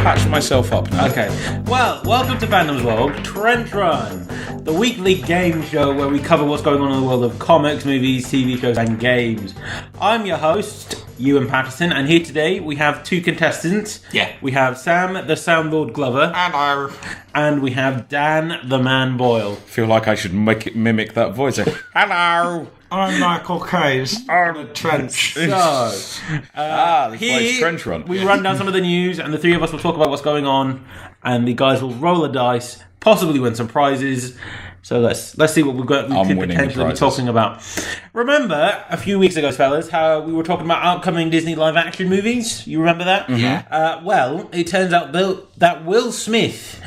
Patch myself up now. Okay. Well, welcome to Fandom's World, Trench Run, the weekly game show where we cover what's going on in the world of comics, movies, TV shows, and games. I'm your host, Ewen Patterson, and here today we have two contestants. Yeah. We have Sam, the Soundlord Glover. Hello. And we have Dan, the Man Boyle. I feel like I should mimic that voice. Hello. I'm Michael Case on a trench. So, this here Trench Run. we run down some of the news, and the three of us will talk about what's going on, and the guys will roll a dice, possibly win some prizes. So let's see what we could potentially be talking about. Remember a few weeks ago, fellas, how we were talking about upcoming Disney live-action movies? You remember that? Mm-hmm. Well, it turns out that Will Smith,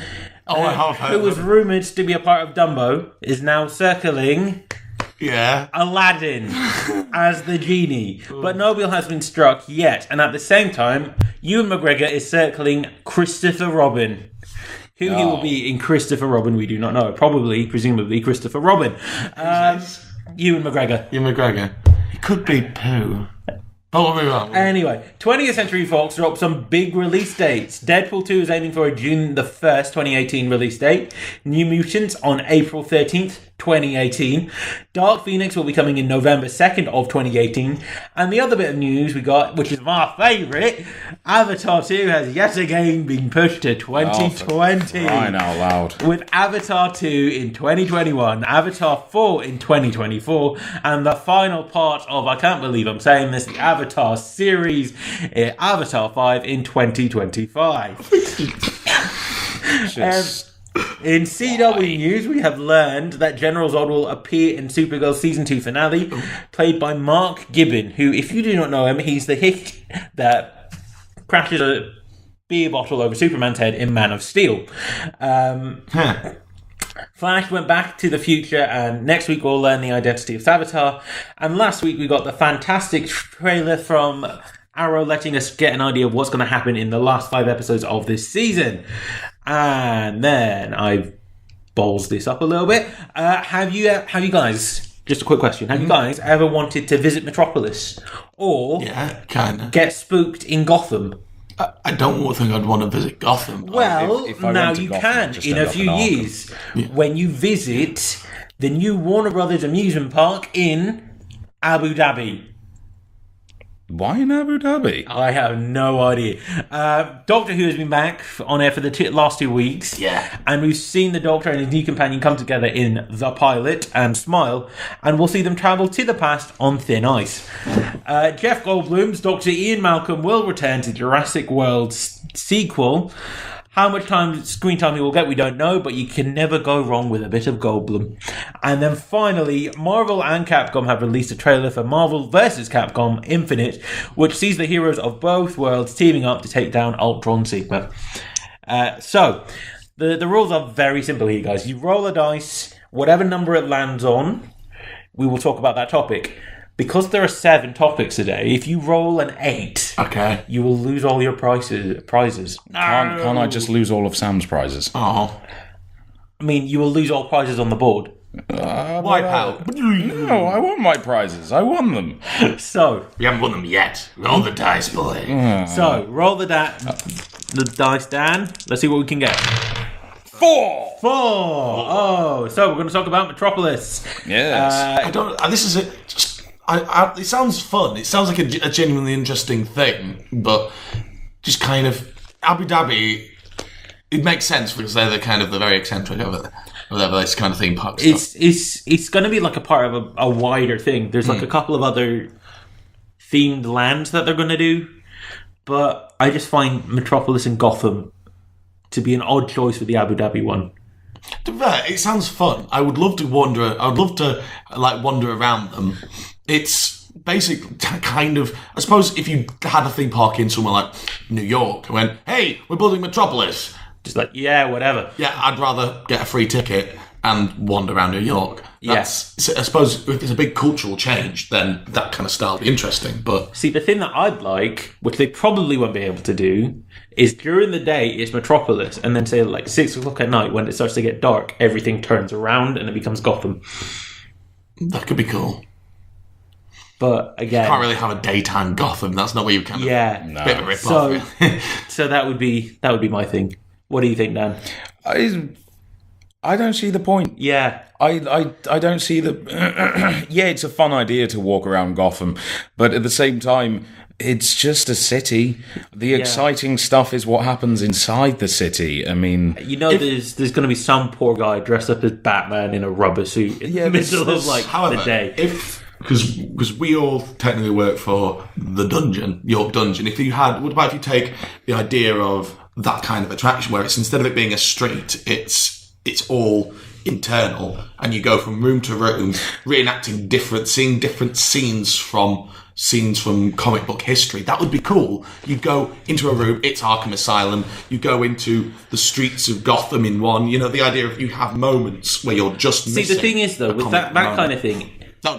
who was rumoured to be a part of Dumbo, is now circling Aladdin as the genie. But no deal has been struck yet. And at the same time, Ewan McGregor is circling Christopher Robin. Who he will be in Christopher Robin, we do not know. Presumably, Christopher Robin. Ewan McGregor. Ewan McGregor. He could be Pooh. But we'll move on. Anyway, 20th Century Fox dropped some big release dates. Deadpool 2 is aiming for a June the 1st, 2018 release date. New Mutants on April 13th, 2018. Dark Phoenix will be coming in November 2nd of 2018. And the other bit of news we got, which is my favourite, Avatar 2 has yet again been pushed to 2020. Crying out loud. With Avatar 2 in 2021, Avatar 4 in 2024, and the final part of, I can't believe I'm saying this, the Avatar series, Avatar 5 in 2025. In CW news, we have learned that General Zod will appear in Supergirl Season 2 finale, played by Mark Gibbon, who, if you do not know him, he's the hick that crashes a beer bottle over Superman's head in Man of Steel. Flash went back to the future, and next week we'll learn the identity of Savitar. And last week we got the fantastic trailer from Arrow letting us get an idea of what's going to happen in the last 5 episodes of this season. And then I balls this up a little bit. Have you guys, just a quick question, have you guys ever wanted to visit Metropolis? Or get spooked in Gotham? I don't think I'd want to visit Gotham. Well, now you can in a few years when you visit the new Warner Brothers amusement park in Abu Dhabi. Why in Abu Dhabi? I have no idea. Doctor Who has been back on air for the last 2 weeks. Yeah. And we've seen the Doctor and his new companion come together in The Pilot and Smile. And we'll see them travel to the past on thin ice. Jeff Goldblum's Dr. Ian Malcolm will return to Jurassic World's sequel. How much screen time he will get, we don't know, but you can never go wrong with a bit of Goldblum. And then finally, Marvel and Capcom have released a trailer for Marvel vs. Capcom Infinite, which sees the heroes of both worlds teaming up to take down Ultron Sigma. So, the rules are very simple here, guys. You roll a dice, whatever number it lands on, we will talk about that topic. Because there are 7 topics today, if you roll an 8, you will lose all your prizes. No. Can't I just lose all of Sam's prizes? Oh. I mean, you will lose all prizes on the board. Wipe out. No, I want my prizes. I won them. So. You haven't won them yet. Roll the dice, boy. So, roll the dice, Dan. Let's see what we can get. 4! Oh, so we're going to talk about Metropolis. Yes. This is it. It sounds fun. It sounds like a genuinely interesting thing, but just kind of Abu Dhabi. It makes sense because they're the very eccentric of this kind of theme park stuff. It's going to be like a part of a wider thing. There's like a couple of other themed lands that they're going to do, but I just find Metropolis and Gotham to be an odd choice for the Abu Dhabi one. It sounds fun. I would love to wander. I would love to wander around them. It's basically kind of, I suppose, if you had a theme park in somewhere like New York and went, hey, we're building Metropolis. Just like, yeah, whatever. Yeah, I'd rather get a free ticket and wander around New York. So I suppose if there's a big cultural change, then that kind of style would be interesting. But see, the thing that I'd like, which they probably won't be able to do, is during the day it's Metropolis, and then say like 6 o'clock at night when it starts to get dark, everything turns around and it becomes Gotham. That could be cool. But again, you can't really have a daytime Gotham. That's not where you kind of bit of a rip-off. So that would be my thing. What do you think, Dan? I don't see the point. Yeah. I don't see the... yeah, it's a fun idea to walk around Gotham, but at the same time, it's just a city. The exciting stuff is what happens inside the city. I mean... there's going to be some poor guy dressed up as Batman in a rubber suit in the middle of, the day. Because we all technically work for the dungeon, York Dungeon. What about if you take the idea of that kind of attraction where it's, instead of it being a street, it's all internal, and you go from room to room, reenacting seeing different scenes from comic book history. That would be cool. You go into a room, it's Arkham Asylum. You go into the streets of Gotham in one. The idea of you have moments where you're just missing. See, the thing is, though, with that kind of thing,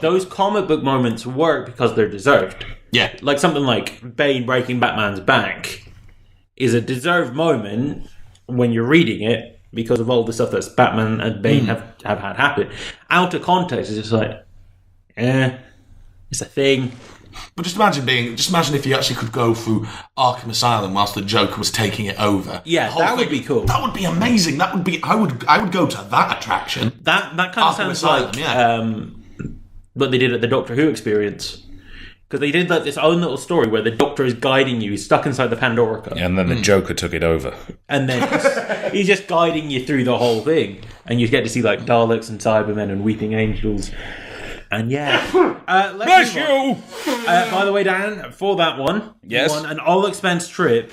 those comic book moments work because they're deserved. Yeah. Like something like Bane breaking Batman's back is a deserved moment when you're reading it, because of all the stuff that Batman and Bane have had happen. Out of context, it's just like, it's a thing. But just imagine if you actually could go through Arkham Asylum whilst the Joker was taking it over. Yeah, that would be cool. That would be amazing. That would be. I would go to that attraction. That kind of sounds Asylum, like what they did at the Doctor Who experience. Because they did this own little story where the Doctor is guiding you, he's stuck inside the Pandora cup. And then the Joker took it over. And then he's just guiding you through the whole thing. And you get to see Daleks and Cybermen and Weeping Angels. And bless you! By the way, Dan, for that one, yes, you won an all-expense trip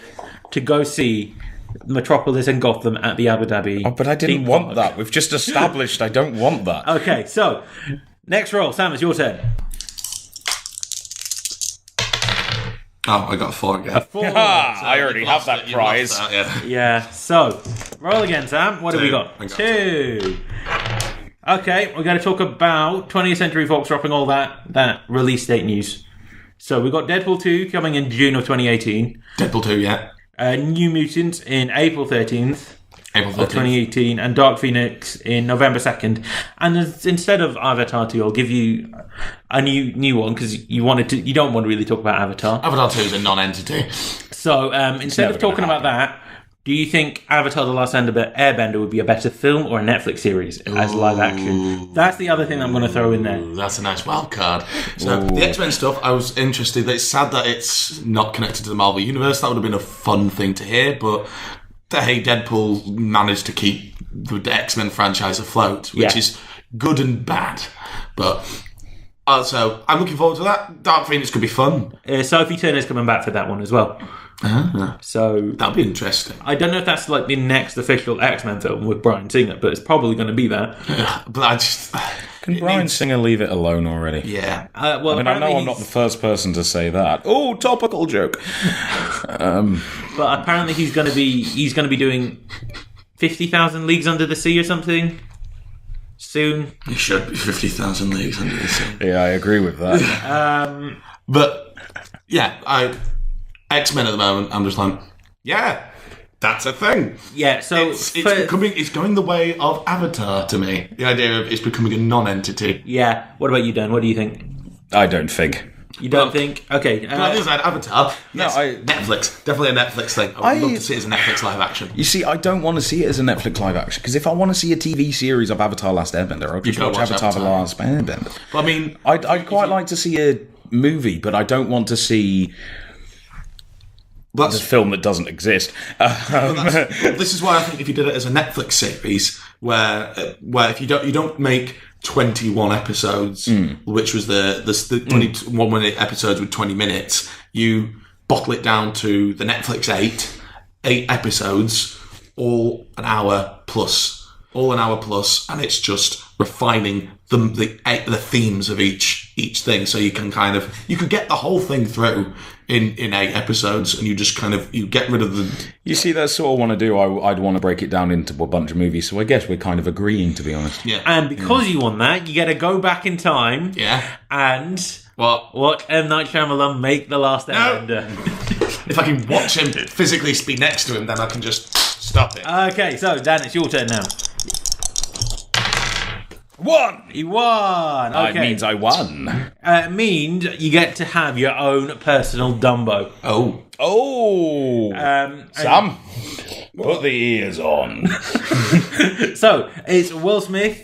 to go see Metropolis and Gotham at the Abu Dhabi. Oh, but I didn't want that. We've just established I don't want that. Okay, so next roll, Sam, it's your turn. Oh, I got a 4 again. A 4. I already have that prize. Yeah, so roll again, Sam. What have we got? 2. Okay, we're going to talk about 20th Century Fox dropping all that release date news. So we've got Deadpool 2 coming in June of 2018. Deadpool 2, yeah. New Mutants in April 13th. Of 2018, and Dark Phoenix in November 2nd. And instead of Avatar 2, I'll give you a new one, because you don't want to really talk about Avatar. Avatar 2 is a non-entity. So instead of talking about that, do you think Avatar The Last Airbender would be a better film or a Netflix series as live action? That's the other thing I'm going to throw in there. That's a nice wild card. So the X-Men stuff, I was interested. It's sad that it's not connected to the Marvel Universe. That would have been a fun thing to hear, but hey, Deadpool managed to keep the X-Men franchise afloat, which is good and bad. But so I'm looking forward to that. Dark Phoenix could be fun. Sophie Turner's coming back for that one as well. So that'll be interesting. I don't know if that's the next official X-Men film with Bryan Singer, but it's probably going to be that. But I just... Can Bryan Singer leave it alone already? Yeah. I know I'm not the first person to say that. Oh, topical joke. But apparently he's going to be doing 50,000 Leagues Under the Sea or something soon. It should be 50,000 Leagues Under the Sea. Yeah, I agree with that. But yeah, X-Men at the moment, I'm just like, yeah, that's a thing. Yeah, so it's going the way of Avatar to me. The idea of it's becoming a non-entity. Yeah. What about you, Dan? What do you think? I don't think. You don't think? Okay. On the other side, Avatar. Yes, Netflix. Definitely a Netflix thing. I would love to see it as a Netflix live action. You see, I don't want to see it as a Netflix live action, because if I want to see a TV series of Avatar Last Airbender, I'll just watch Avatar The Last Airbender. But I mean... I'd quite like to see a movie, but I don't want to see... That's a film that doesn't exist. This is why I think if you did it as a Netflix series, where if you don't make 21 episodes, which was the 21 minute episodes with 20 minutes, you bottle it down to the Netflix 8 episodes, all an hour plus, and it's just refining the themes of each thing, so you can get the whole thing through in 8 episodes, and you just kind of you get rid of the. You see, that's sort of want to do. I'd want to break it down into a bunch of movies. So I guess we're kind of agreeing, to be honest. Yeah. And because you want that, you get to go back in time. Yeah. And What M. Night Shyamalan make The Last Airbender. If I can watch him physically be next to him, then I can just stop it. Okay, so Dan, it's your turn now. Won! You won! Okay. It means I won. It means you get to have your own personal Dumbo. Oh! Sam, put the ears on. So, it's Will Smith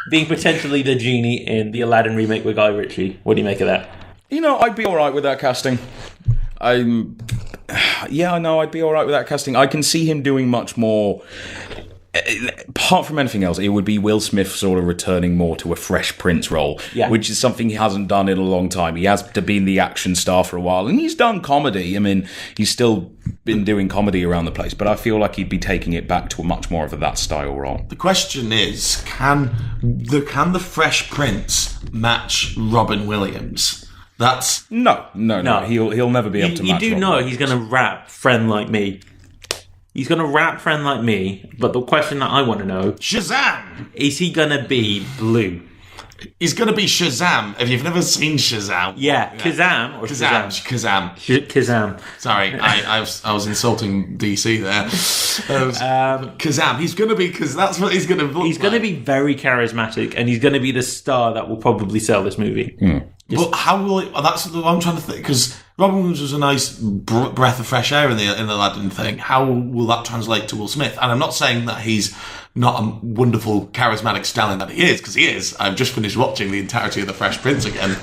being potentially the genie in the Aladdin remake with Guy Ritchie. What do you make of that? You know, I'd be alright with that casting. I'd be alright with that casting. I can see him doing much more. Apart from anything else, it would be Will Smith sort of returning more to a Fresh Prince role, which is something he hasn't done in a long time. He has been the action star for a while, and he's done comedy. I mean, he's still been doing comedy around the place, but I feel like he'd be taking it back to much more of that style role. The question is, can the Fresh Prince match Robin Williams? That's no. He'll never be able to match. You do Robin know Williams. he's going to rap Friend Like Me. He's going to rap Friend Like Me, but the question that I want to know... Shazam! Is he going to be blue? He's going to be Shazam. If you've never seen Shazam... Yeah, Kazam or Shazam? Kazam. Kazam. Sorry, I was insulting DC there. Kazam. He's going to be... Because that's what he's going to look He's going to be very charismatic, and he's going to be the star that will probably sell this movie. But how will it... That's what I'm trying to think, because Robin Williams was a nice breath of fresh air in the Aladdin thing. How will that translate to Will Smith? And I'm not saying that he's not a wonderful, charismatic stallion that he is, because he is. I've just finished watching the entirety of The Fresh Prince again,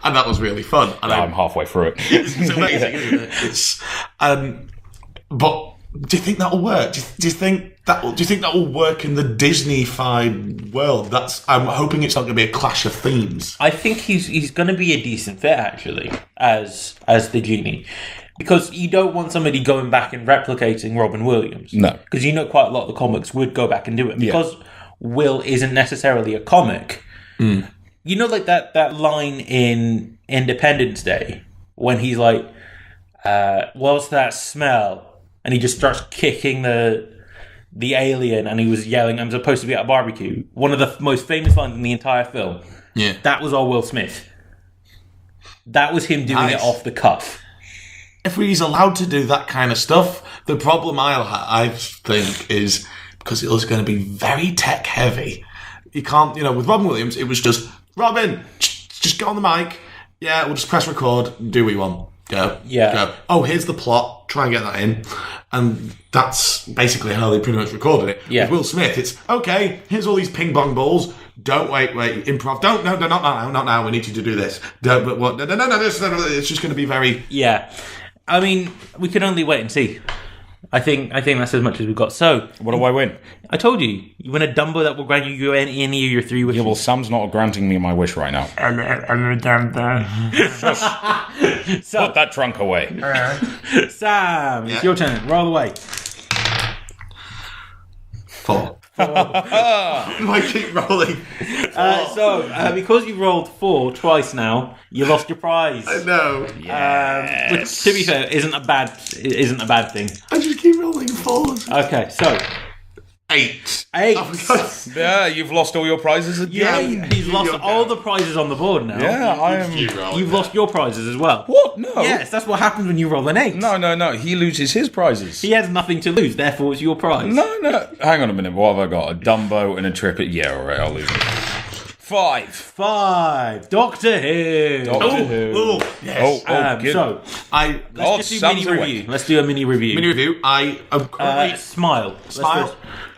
and that was really fun. And I'm halfway through it. It's amazing, isn't it? It's, but do you think that will work? Do you think that will work in the Disney-fied world? I'm hoping it's not going to be a clash of themes. I think he's going to be a decent fit, actually, as the genie. Because you don't want somebody going back and replicating Robin Williams. No. Because you know quite a lot of the comics would go back and do it. Because Will isn't necessarily a comic. You know, like that line in Independence Day when he's like, what's that smell? And he just starts kicking the alien, and he was yelling, I'm supposed to be at a barbecue. One of the most famous lines in the entire film. Yeah. That was all Will Smith. That was him doing it off the cuff. If he's allowed to do that kind of stuff, the problem I think is because it was going to be very tech heavy. You can't, with Robin Williams, it was just, Robin, just get on the mic. Yeah, we'll just press record, do what you want. Go. Yeah. Go. Oh, here's the plot. Try and get that in. And that's basically how they pretty much recorded it. Yeah. With Will Smith, it's, okay, here's all these ping pong balls. Don't wait, improv. Don't, no, not now. We need you to do this. Don't, but what? No, it's just going to be very... Yeah. I mean, we can only wait and see. I think that's as much as we've got. So, What do I win? I told you win a Dumbo that will grant you any of your 3 wishes. Yeah, well, Sam's not granting me my wish right now. So, Put that trunk away. Sam, it's your turn. Roll away. 4. I keep rolling. Because you rolled 4 twice now, you lost your prize. I know. Which, to be fair, isn't a bad thing. I just keep rolling 4s. Okay, so 8. 8. Oh, my God. Yeah, you've lost all your prizes again. Yeah, he's lost all the prizes on the board now. Yeah, I am. You've lost your prizes as well. What? No. Yes, that's what happens when you roll an 8. No. He loses his prizes. He has nothing to lose, therefore it's your prize. No. Hang on a minute. What have I got? A Dumbo and a trip. Yeah, all right. I'll lose it. 5. Doctor Who. Doctor Who. Oh, yes. Good. So, let's just do a mini review. Let's do a mini review. Mini review. I am currently... Smile.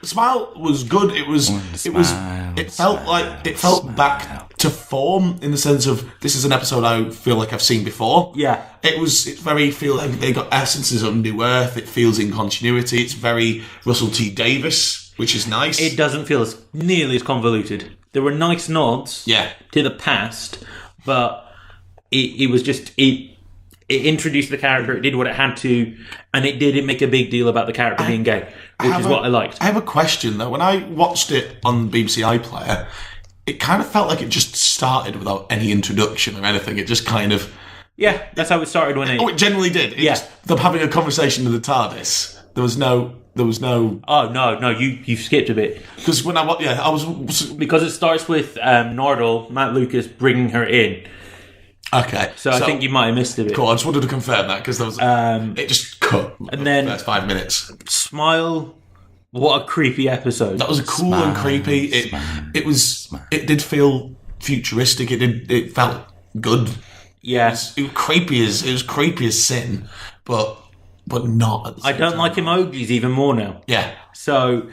Smile was good. It felt back to form in the sense of this is an episode I feel like I've seen before. Yeah. It's very feel like they got essences of New Earth. It feels in continuity. It's very Russell T Davies, which is nice. It doesn't feel nearly as convoluted. There were nice nods to the past, but it was just it introduced the character, it did what it had to, and it didn't make a big deal about the character being gay, which is what I liked. I have a question though. When I watched it on BBC iPlayer, it kind of felt like it just started without any introduction or anything. It just kind of Yeah, that's how it started when it... Oh, it genuinely did. Yeah. Them having a conversation with the TARDIS. There was no. Oh, no, you skipped a bit. Because when I was. Because it starts with Nardole, Matt Lucas, bringing her in. Okay. So I think you might have missed a bit. Cool, I just wanted to confirm that because there was. It just cut. And then. That's 5 minutes. Smile. What a creepy episode. That was cool and creepy. It was. It did feel futuristic. It felt good. Yes. It was creepy as sin, but not at the same I don't time. like emojis even more now. Yeah. So,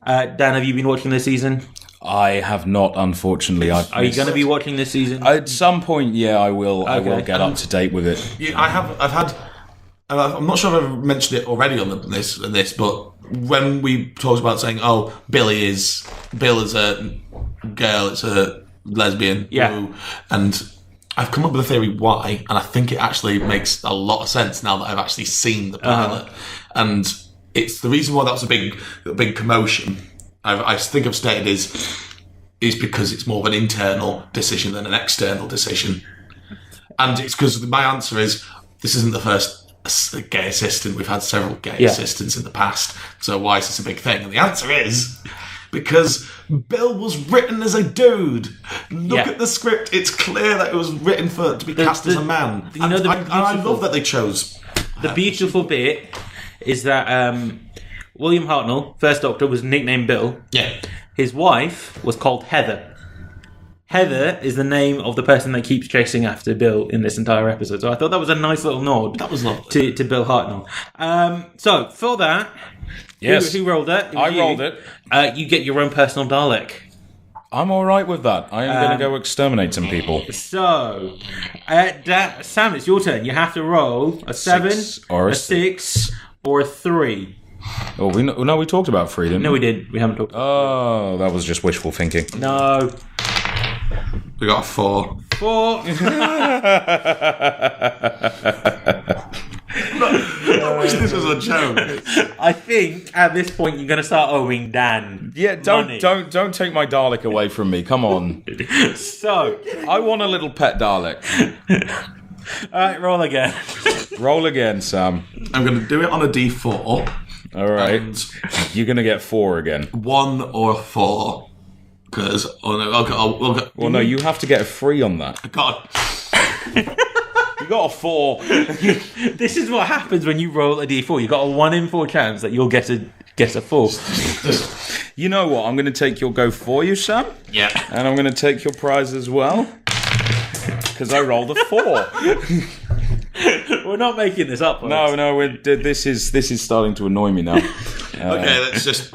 Dan, have you been watching this season? I have not, unfortunately. Are you going to be watching this season? At some point, yeah, I will. Okay. I will get up to date with it. Yeah, I'm not sure if I've ever mentioned it already on this, but when we talked about saying, "Oh, Bill is a girl, it's a lesbian," Yeah. and I've come up with a theory why, and I think it actually makes a lot of sense now that I've actually seen the pilot, and it's the reason why that was a big commotion. I think I've stated is because it's more of an internal decision than an external decision, and it's because my answer is this isn't the first gay assistant. We've had several gay assistants in the past, so why is this a big thing? And the answer is because Bill was written as a dude. Look at the script; it's clear that it was written to be cast as a man. You know, I love that they chose. The beautiful bit is that William Hartnell, First Doctor, was nicknamed Bill. Yeah. His wife was called Heather. Heather is the name of the person that keeps chasing after Bill in this entire episode. So I thought that was a nice little nod. That was lovely. To Bill Hartnell. So, for that, Yes. who rolled it? It was I rolled it. You get your own personal Dalek. I'm all right with that. I am going to go exterminate some people. So, Sam, it's your turn. You have to roll a 7, or a 6, or a 3. Oh, we talked about 3, didn't we? No, we did. We haven't talked about Oh, that was just wishful thinking. No. We got a 4. 4. I wish this was a joke. I think at this point you're going to start owing Dan. Yeah, money. don't take my Dalek away from me. Come on. So, I want a little pet Dalek. alright, roll again. Roll again, Sam. I'm going to do it on a D4. All right. And You're going to get 4 again. 1 or 4. Because, Well, no, you have to get a 3 on that. God. You got a 4. This is what happens when you roll a d4. You've got a 1 in 4 chance that you'll get a 4. You know what? I'm going to take your go for you, Sam. Yeah. And I'm going to take your prize as well. Because I rolled a 4. We're not making this up. No, this is starting to annoy me now. Okay, let's just...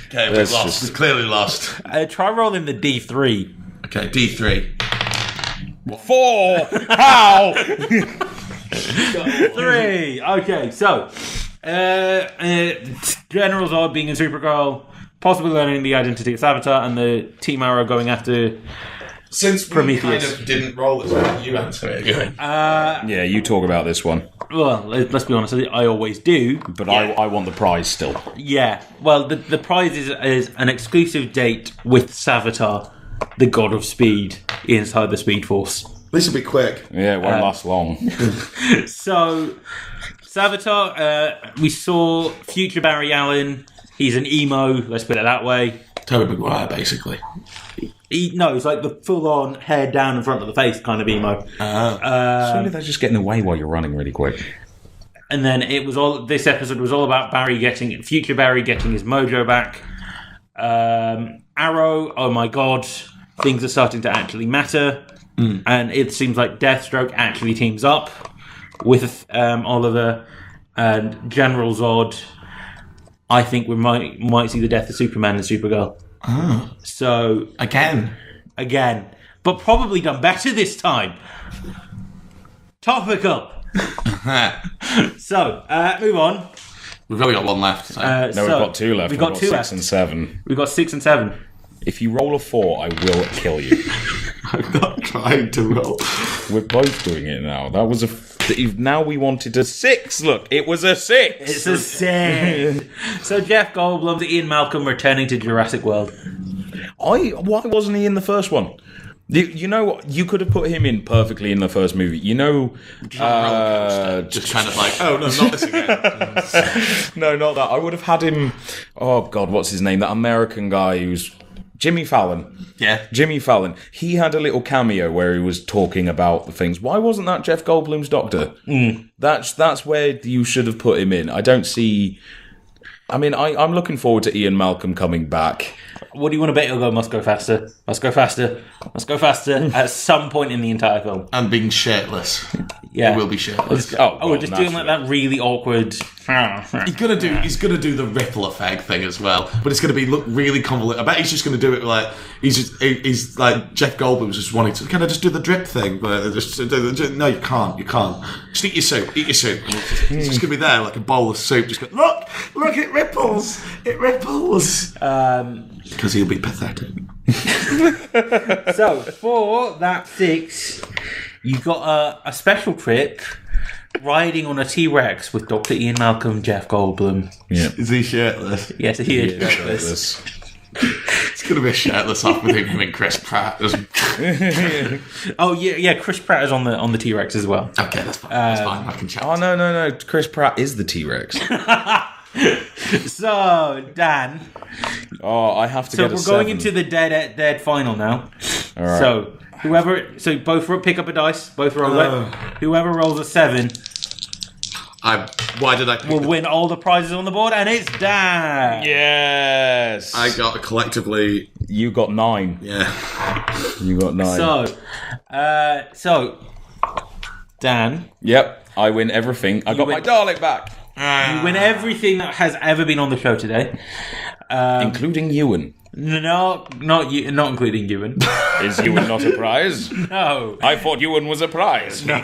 Okay, we've lost. We've clearly lost. Try rolling the d3. Okay, D3. 4! How? 3. Okay, so General Zod being a Supergirl, possibly learning the identity of Savitar, and the Team Arrow going after Since we Prometheus. kind of didn't roll this one, you answer it again. Yeah, you talk about this one. Well, let's be honest, I always do. But I want the prize still. Yeah, well, the prize is an exclusive date with Savitar, the god of speed, inside the Speed Force. This will be quick. Yeah, it won't last long. So, Savitar, we saw future Barry Allen. He's an emo, let's put it that way. Tobey Maguire, basically. No, it's like the full-on hair down in front of the face kind of emo. Surely they're just getting away while you're running really quick. And then this episode was all about future Barry getting his mojo back. Arrow, oh my god, things are starting to actually matter. And it seems like Deathstroke actually teams up with Oliver and General Zod. I think we might see the death of Superman and Supergirl. Oh. So Again. But probably done better this time. Topical. So, move on. We've only got 1 left. So. No, we've got 2 left. We've got 2 6 left. and 7. We've got 6 and 7. If you roll a 4, I will kill you. I'm not trying to roll. We're both doing it now. That was now we wanted a 6. Look, it was a 6. It's a 6. So Jeff Goldblum's Ian Malcolm returning to Jurassic World. Why wasn't he in the first one? You know what? You could have put him in perfectly in the first movie. You know, just kind of like, oh no, not this again. no, not that. I would have had him. Oh God, what's his name? That American guy who's Jimmy Fallon. Yeah, Jimmy Fallon. He had a little cameo where he was talking about the things. Why wasn't that Jeff Goldblum's Doctor? That's where you should have put him in. I don't see. I mean, I'm looking forward to Ian Malcolm coming back. What do you want to bet he'll go? Must go faster. Must go faster. Must go faster. At some point in the entire film, and being shirtless. Yeah, he will be shirtless. We're just doing like that really awkward. He's gonna do the ripple effect thing as well, but it's gonna look really convoluted. I bet he's just gonna do it like he's like Jeff Goldblum's just wanting to. Can I just do the drip thing? But no, you can't. Just eat your soup. It's just gonna be there like a bowl of soup. Just go, look, it ripples. It ripples. Because he'll be pathetic. So for that 6, you got a special trip. Riding on a T-Rex with Dr. Ian Malcolm, Jeff Goldblum. Yeah. Is he shirtless? Yes, he is shirtless. It's going to be a shirtless off with him and Chris Pratt. Oh, yeah, Chris Pratt is on the T-Rex as well. Okay, that's fine. I can chat. Oh, no. Chris Pratt is the T-Rex. So, Dan. Oh, I have to get a 7. So we're going into the dead final now. All right. So both pick up a dice, both roll it. Whoever rolls a 7 why did I pick will win all the prizes on the board, and it's Dan. Yes. I got collectively... You got 9. Yeah. You got 9. So, Dan. Yep, I win everything. I got my Dalek back. You win everything that has ever been on the show today. Including Ewen. No, not including Ewen. Is Ewen not a prize? No. I thought Ewen was a prize. No.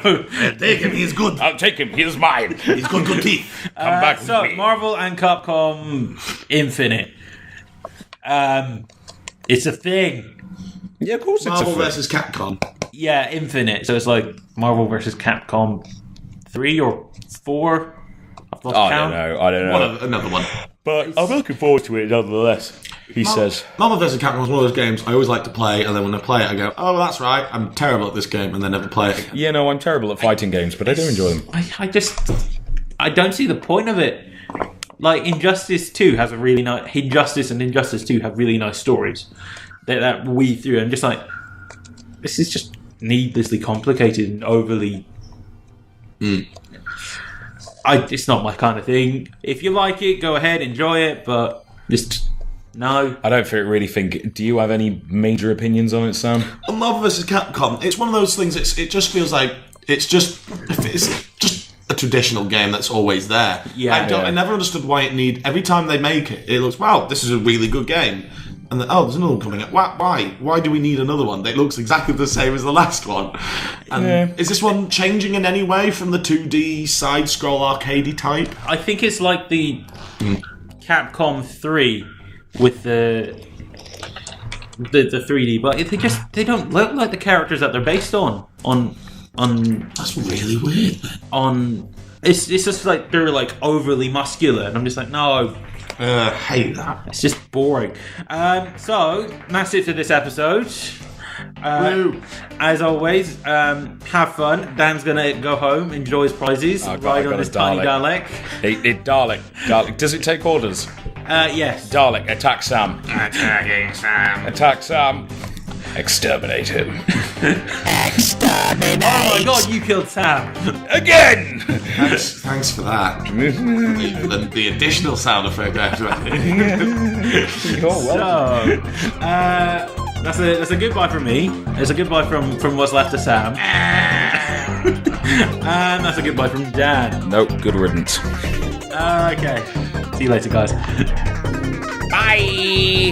Take him, he's good. I'll take him, he is mine. He's got good teeth. Come back with so, me. Marvel and Capcom Infinite. It's a thing. Yeah, of course Marvel it's a thing. versus Capcom. Yeah, Infinite. So it's like Marvel versus Capcom 3 or 4. I've lost count. I don't know. Another one. But I'm looking forward to it nonetheless, he says. Marvel vs. Capcom is one of those games I always like to play, and then when I play it, I go, oh, that's right, I'm terrible at this game, and then never play it again. Yeah, no, I'm terrible at fighting games, but I do enjoy them. I don't see the point of it. Like, Injustice 2 has a really nice... Injustice and Injustice 2 have really nice stories that weave through. I'm just like, this is just needlessly complicated and overly... It's not my kind of thing. If you like it, go ahead, enjoy it, but just no. I don't really think... Do you have any major opinions on it, Sam? On Marvel vs. Capcom, it's one of those things, it just feels like it's just a traditional game that's always there. Yeah. I never understood why every time they make it, it looks, wow, this is a really good game. And then, there's another one coming up. Why? Why do we need another one? It looks exactly the same as the last one. And is this one changing in any way from the 2D side-scroll arcadey type? I think it's like the Capcom 3 with the 3D, but they don't look like the characters that they're based on. That's really weird. Then. It's just like they're like overly muscular, and I'm just like, no. Hate that. It's just boring. So that's it for this episode. As always, have fun. Dan's gonna go home, enjoy his prizes, ride on his tiny Dalek. Dalek. Does it take orders? Yes. Dalek, attack Sam. Attacking Sam. Attack Sam. Exterminate him. Exterminate! Oh my god, you killed Sam! Again! Thanks for that. the additional sound effect after that's a goodbye from me. It's a goodbye from what's left of Sam. And that's a goodbye from Dan. Nope, good riddance. Okay. See you later, guys. Bye!